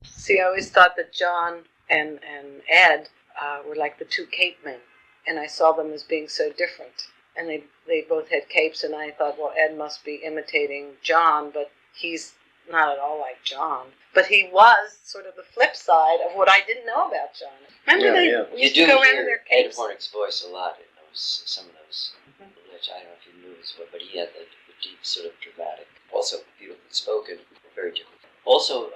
See, I always thought that John and Ed were like the two Cape men, and I saw them as being so different. And they both had capes, and I thought, well, Ed must be imitating John, but he's not at all like John. But he was sort of the flip side of what I didn't know about John. Remember we used to go around in their capes? Ed Hornick's voice a lot in some of those, which I don't know if you knew as well, but he had the deep sort of dramatic, also beautifully spoken, very different. Also,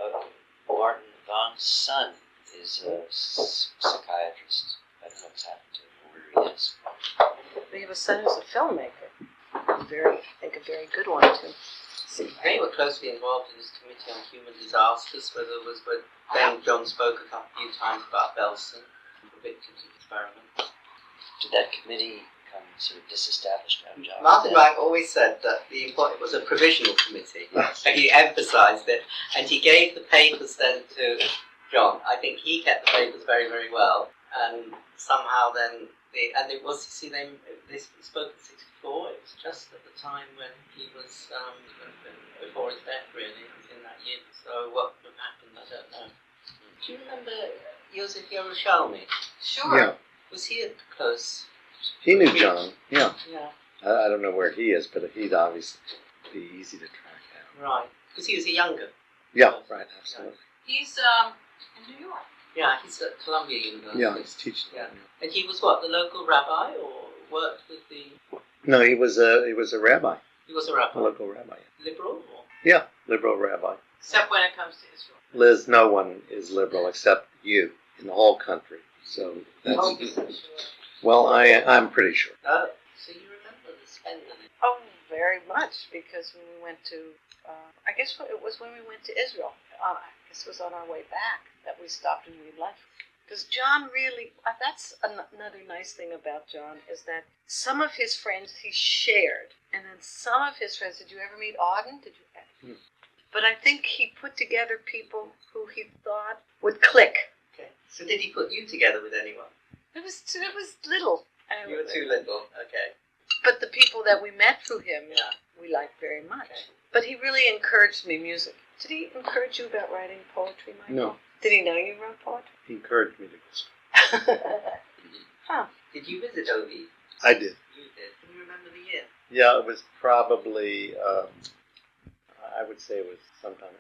Martin Vaughn's son is a psychiatrist. I don't know what's happened to him or where he is. We have a son who's a filmmaker. I think a very good one, too. They were closely involved in this committee on human disasters, where then John spoke a few times about Belsen, the victims of experiments. Did that committee become sort of disestablished around John? Martin Reich always said that it was a provisional committee, and he emphasised it, and he gave the papers then to John. I think he kept the papers very, very well, and somehow then, they spoke in 64, it was just at the time when he was, before his death really, in that year. So what would happen, I don't know. Do you remember Josef Yerushalmi? Sure. Yeah. Was he close? He knew John, yeah. Yeah. I don't know where he is, but he'd obviously be easy to track down. Right. Because he was a younger. Yeah, right, absolutely. He's in New York. Yeah, he's at Columbia University. Yeah, he's teaching. Yeah. And he was what, the local rabbi, or worked with the... No, he was a rabbi. He was a rabbi. A local rabbi. Liberal? Or? Yeah, liberal rabbi. Except when it comes to Israel. Liz, no one is liberal except you in the whole country. So that's... Oh, sure. Well, I'm pretty sure. Oh, so you remember the spending? Oh, very much, because when we went to, I guess it was when we went to Israel. I guess it was on our way back that we stopped and we left. Because John really, that's another nice thing about John, is that some of his friends he shared. And then some of his friends, did you ever meet Auden? Did you? But I think he put together people who he thought would click. Okay. So did he put you together with anyone? It was little. You were too little, okay. But the people that we met through him, Yeah. we liked very much. Okay. But he really encouraged me music. Did he encourage you about writing poetry, Michael? No. Did he know you wrote poetry? He encouraged me to go. Huh. Did you visit Eau Vive? I did. You did. Can you remember the year? Yeah, it was probably, I would say it was sometime,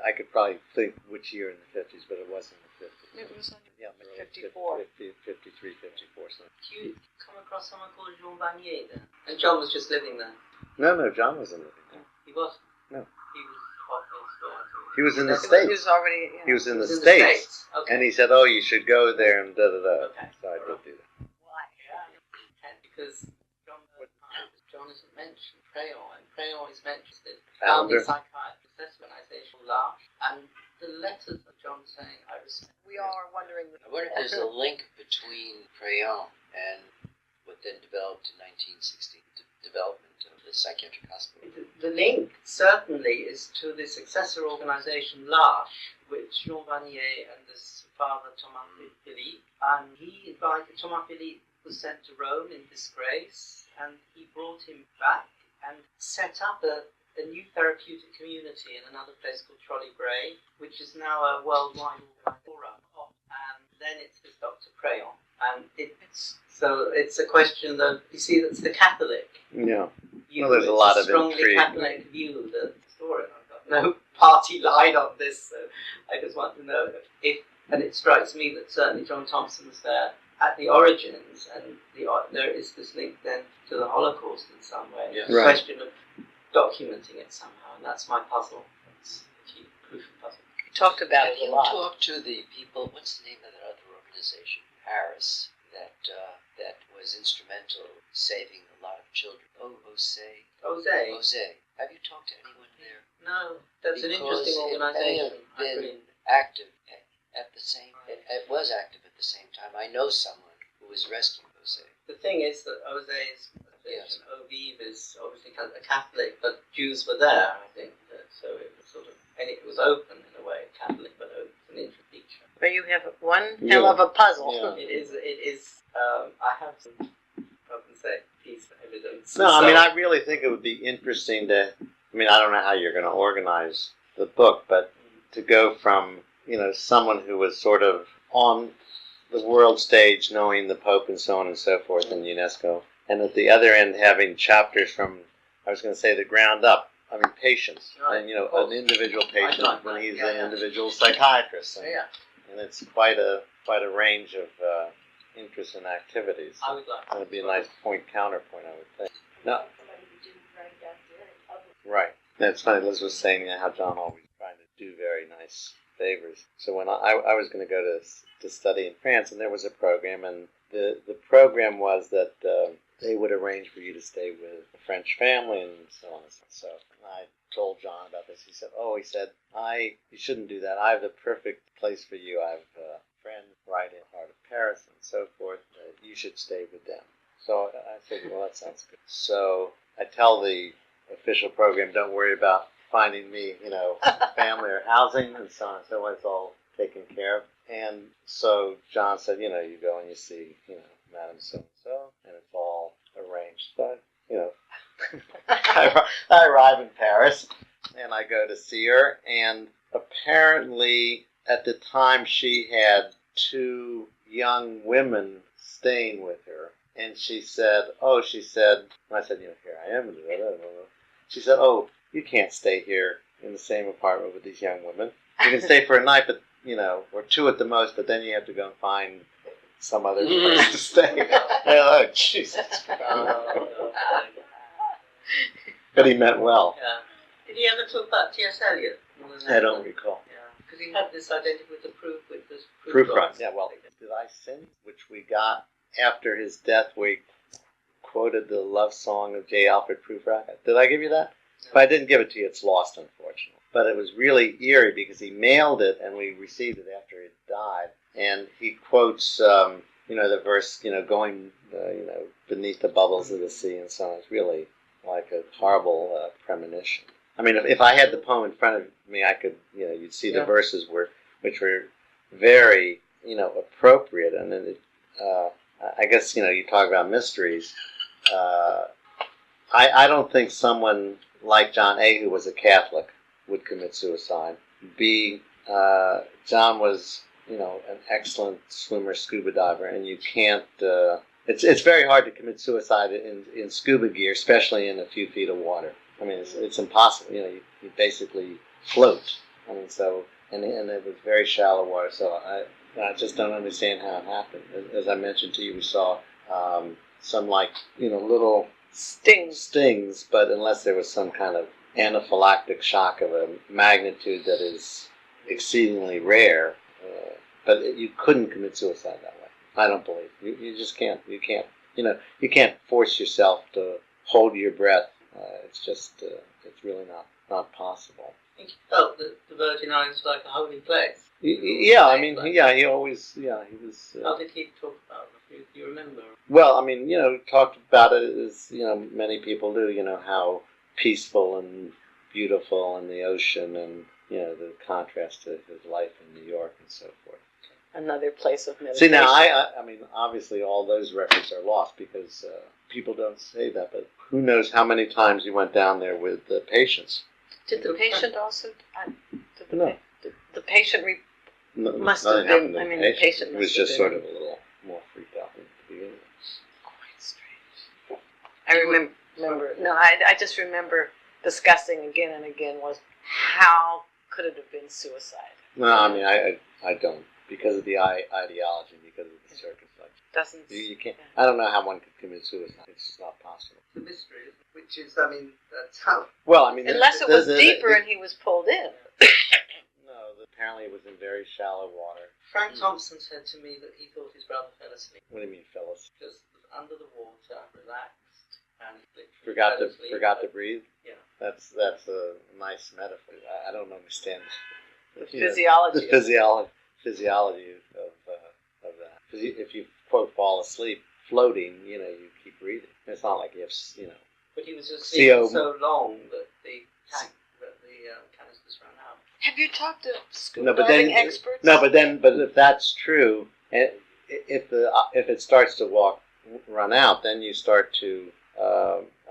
I could probably think which year in the 50s, but it wasn't the 50s. It was Yeah, 54. 53, 54. So. Did you come across someone called Jean Vanier then? And John was just living there? No, John wasn't living there. He wasn't? No. He was quite close to He was in the He States. was already, He was in the in States. Okay. And he said, oh, you should go there and da-da-da. Okay. So I did do that. Why? And because John isn't mentioned, Crayon, and Crayon is mentioned as Founder. founding psychiatrist organisation L'Arche, and the letters of John saying, I respect. We all are wondering. I wonder if there's a link between Crayon and what then developed in 1960, the development of the psychiatric hospital. The link certainly is to the successor organisation L'Arche, which Jean Vanier and his father Thomas Philippe, and he invited Thomas Philippe, was sent to Rome in disgrace, and he brought him back and set up a new therapeutic community in another place called Trolley Bray, which is now a worldwide forum. And then it's with Dr. Crayon. And it's a question of, you see, that's the Catholic Yeah. view. Well, there's a lot of strongly intrigue. Catholic view of the story. I've got no party line on this, so I just want to know if, and it strikes me that certainly John Thompson was there at the origins, and there is this link then to the Holocaust in some way. Yes. The Right. question of documenting it somehow, and that's my puzzle. That's the key crucial puzzle. We talked about Have it a you lot. talked to the people, what's the name of that other organization, Paris, that was instrumental in saving a lot of children? Orsay. Orsay. Have you talked to anyone there? No, that's an Because interesting it may organisation. have been active at the same. It was active at the same time. I know someone who was rescuing Orsay. The thing is that Orsay is, Yes. Eau Vive is obviously a Catholic, but Jews were there, I think. So it was sort of, and it was open in a way, Catholic, but open, an interesting feature. But you have one hell of a puzzle. Yeah. It is. I have some, I can say, piece of evidence. No, I mean, I really think it would be interesting to, I mean, I don't know how you're going to organize the book, but to go from someone who was sort of on the world stage, knowing the Pope and so on and so forth in UNESCO, and at the other end having chapters from, I was going to say, the ground up. I mean, patients, and an individual patient when he's an individual psychiatrist, and it's quite a range of interests and activities. I would like. It would be a nice counterpoint, I would think. No, right. That's funny. Liz was saying how John always trying to do very nice favors. So when I was going to go to study in France, and there was a program, and the program was that they would arrange for you to stay with a French family and so on and so on. So I told John about this. He said, you shouldn't do that. I have the perfect place for you. I have a friend right in the heart of Paris and so forth. You should stay with them. So I said, well, that sounds good. So I tell the official program, don't worry about finding me, family or housing and so on and so on. It's all taken care of. And so John said, you go and you see, Madame so-and-so, and it's all arranged. So, I arrive in Paris, and I go to see her, and apparently at the time she had 2 young women staying with her, and she said, and I said, here I am. She said, you can't stay here in the same apartment with these young women. You can stay for a night, but, or 2 at the most, but then you have to go and find some other place to stay. Oh, Jesus. But he meant well. Yeah. Did he ever talk about T.S. Eliot? I don't recall. Yeah, because he had this identity with the Prufrock. Yeah, well, Did I Sin, which we got after his death, we quoted the love song of J. Alfred Prufrock. Did I give you that? No. If I didn't give it to you, it's lost, unfortunately. But it was really eerie because he mailed it and we received it after he died. And he quotes, the verse, going, beneath the bubbles of the sea and so on. It's really like a horrible premonition. I mean, if I had the poem in front of me, I could, you'd see the verses which were very, appropriate. And then, I guess, you talk about mysteries. I don't think someone like John A., who was a Catholic, would commit suicide. B, John was, an excellent swimmer, scuba diver, and you can't. It's very hard to commit suicide in scuba gear, especially in a few feet of water. I mean, it's impossible. You basically float. I mean, so and it was very shallow water. So I just don't understand how it happened. As I mentioned to you, we saw some little stings, but unless there was some kind of anaphylactic shock of a magnitude that is exceedingly rare, but you couldn't commit suicide that way. I don't believe you just can't. You can't. You can't force yourself to hold your breath. It's just it's really not possible. I think he felt that the Virgin Islands was like a holy place. Yeah, I mean, he always, he was. How did he talk about it? Do you remember? Well, I mean, talked about it as, many people do, how peaceful and beautiful and the ocean and, the contrast to his life in New York and so forth. Another place of meditation. See, now, I mean, obviously all those records are lost because people don't say that, but who knows how many times he went down there with the patients. Did the patient also? No. The patient must have been. I mean, the patient was just sort of a little more freaked out at the beginning. Quite strange. I remember. No, I just remember discussing again and again was how could it have been suicide? No, I mean, I don't, because of the ideology, because of the circumstances. Doesn't you can't? Yeah. I don't know how one could commit suicide. It's just not possible. It's a mystery, which is, I mean, that's how. Well, I mean, unless it was deeper and he was pulled in. No, apparently it was in very shallow water. Frank Thompson said to me that he thought his brother fell asleep. What do you mean, fell asleep? Just under the water, relaxed, and forgot to breathe. Yeah, that's a nice metaphor. I don't understand the physiology. The physiology of that. Because if you quote fall asleep, floating, you keep breathing. It's not like you have, But he was just sleeping so long that the canisters ran out. Have you talked to scuba diving experts? No, but if that's true, if it starts to run out, then you start to.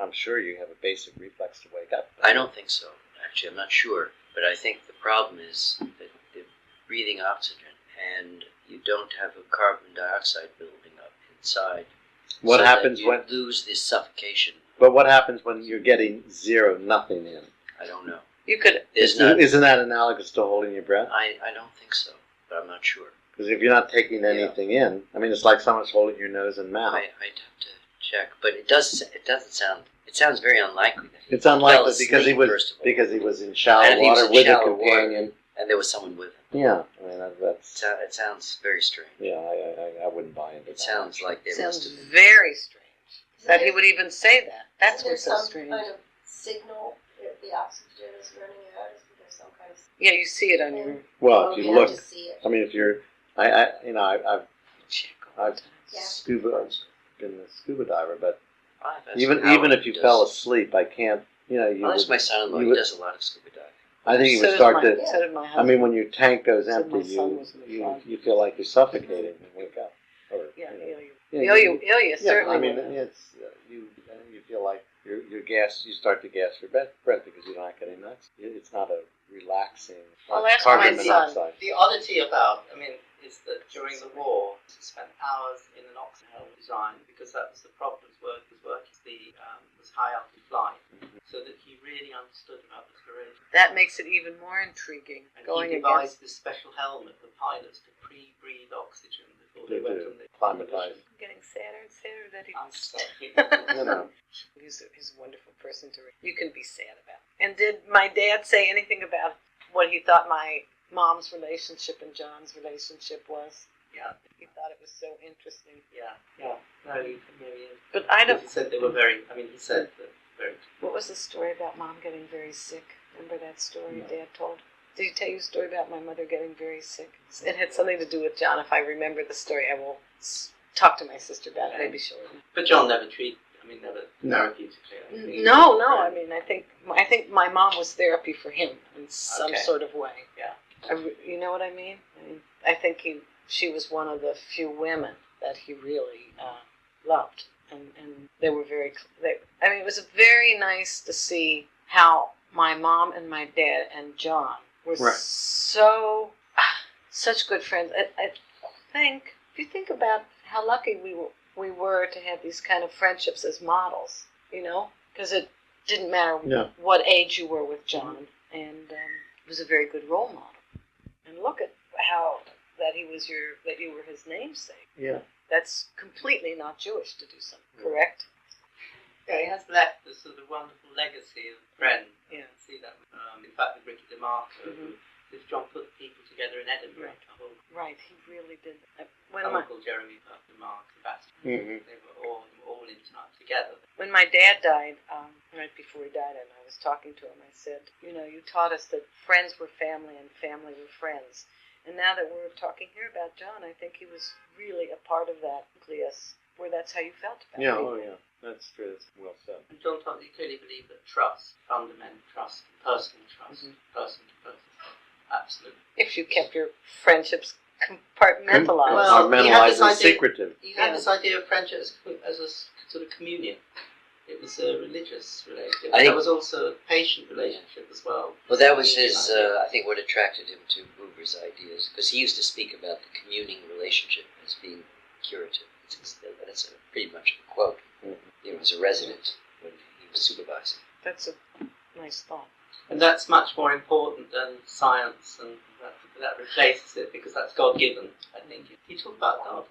I'm sure you have a basic reflex to wake up. I don't think so. Actually, I'm not sure. But I think the problem is that the breathing oxygen, and you don't have a carbon dioxide building up inside. What so happens that you when? lose this suffocation? But what happens when you're getting zero, nothing in? I don't know. You could. Isn't that analogous to holding your breath? I don't think so, but I'm not sure. Because if you're not taking anything in, I mean, it's like someone's holding your nose and mouth. I'd have to check, but it doesn't sound. It sounds very unlikely that he It's unlikely fell asleep, because he was in shallow And he was water in with a shallow water. companion. and there was someone with him. Yeah, I mean that's. It sounds very strange. Yeah, I wouldn't buy into that. It sounds like there must Sounds have been. very strange that he would even say that. That's Is what's there so some strange. kind of signal if the oxygen is running out? Is there some kind of Yeah, you see it on your. Well, if you you look, have to see it. I mean, if you're, I've Check all the time. Yeah. been a scuba diver, but I've asked even Howard if you who fell does- asleep, I can't. You Well, that's would, my son-in-law. you He would- does a lot of scuba diving. I think you So would does start my, to. so did my I husband. mean, when your tank goes So empty, my son was in the front. you feel like you're suffocating and wake up. Or, Yeah, yeah, Ilya certainly. I mean, would. it's you feel like your gas. You start to gas your breath because you're not getting nuts. It's not a relaxing. I'll ask carbon my son. monoxide. The oddity about, is that during the war, he spent hours in an oxygen design because that was the problem his work was working. Was high altitude flight, so that he really understood about the terrain. That makes it even more intriguing. And Going he against. devised this special helmet for pilots to pre-breathe oxygen before To they went on the climatize. I'm getting sadder and sadder that he. I'm sorry. You know. He's a wonderful person to read. You can be sad about. And did my dad say anything about what he thought my mom's relationship and John's relationship was? Yeah. He thought it was so interesting. Yeah. No, he But I don't. He said they were very. He said that very. What was the story about Mom getting very sick? Remember that story No. Dad told? Did he tell you a story about my mother getting very sick? It had something to do with John. If I remember the story, I will talk to my sister about it. Maybe she'll remember. But John never treated. Never No. therapeutically. No. I mean, I think my mom was therapy for him in some Okay. sort of way. Yeah. You know what I mean? I think she was one of the few women that he really loved, and they were very. It was very nice to see how my mom and my dad and John were Right. such good friends. I think if you think about how lucky we were to have these kind of friendships as models, because it didn't matter what age you were with John, and it was a very good role model. And look at how that you were his namesake. Yeah. That's completely not Jewish to do something, correct? Yeah, he has left this sort of wonderful legacy of friends. Yeah. See that, in fact, with Ricky Demarco, Mhm. this John put people together in Edinburgh. Right, he really did. Uncle Jeremy Demarco, Sebastian, they were all in tonight together. When my dad died, right before he died, and I was talking to him, I said, you taught us that friends were family and family were friends. And now that we're talking here about John, I think he was really a part of that nucleus where that's how you felt about Yeah. people. Oh, yeah. That's true. That's well said. And John Thompson clearly believed that trust, fundamental trust, personal trust, person to person, absolute. If you kept your friendships compartmentalized. Well, he had Compartmentalized this and idea- secretive. He had this idea of friendship as a sort of communion. It was a religious relationship. I think- That was also a patient relationship as well. Well, that was his. I think what attracted him to Hoover's ideas, because he used to speak about the communing relationship as being curative. That's pretty much a quote. As a resident when he was supervising. That's a nice thought. And that's much more important than science, and that replaces it because that's God-given, I think. He talked about God.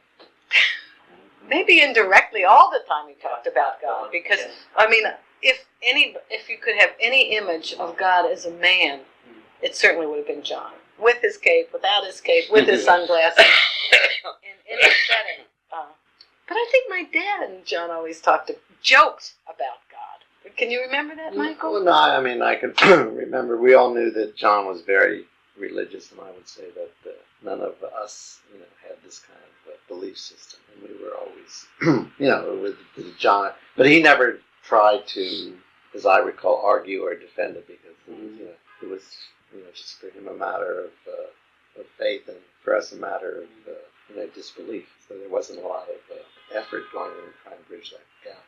Maybe indirectly all the time he talked about God, because Yeah. if you could have any image of God as a man, it certainly would have been John, with his cape, without his cape, with his sunglasses, in any setting. But I think my dad and John always joked about God. Can you remember that, Michael? Well, no, I can remember. We all knew that John was very religious, and I would say that none of us, had this kind of belief system, and we were always, with John. But he never tried to, as I recall, argue or defend it because it was, just for him a matter of faith, and for us a matter of disbelief. So there wasn't a lot of effort going in trying to bridge that gap.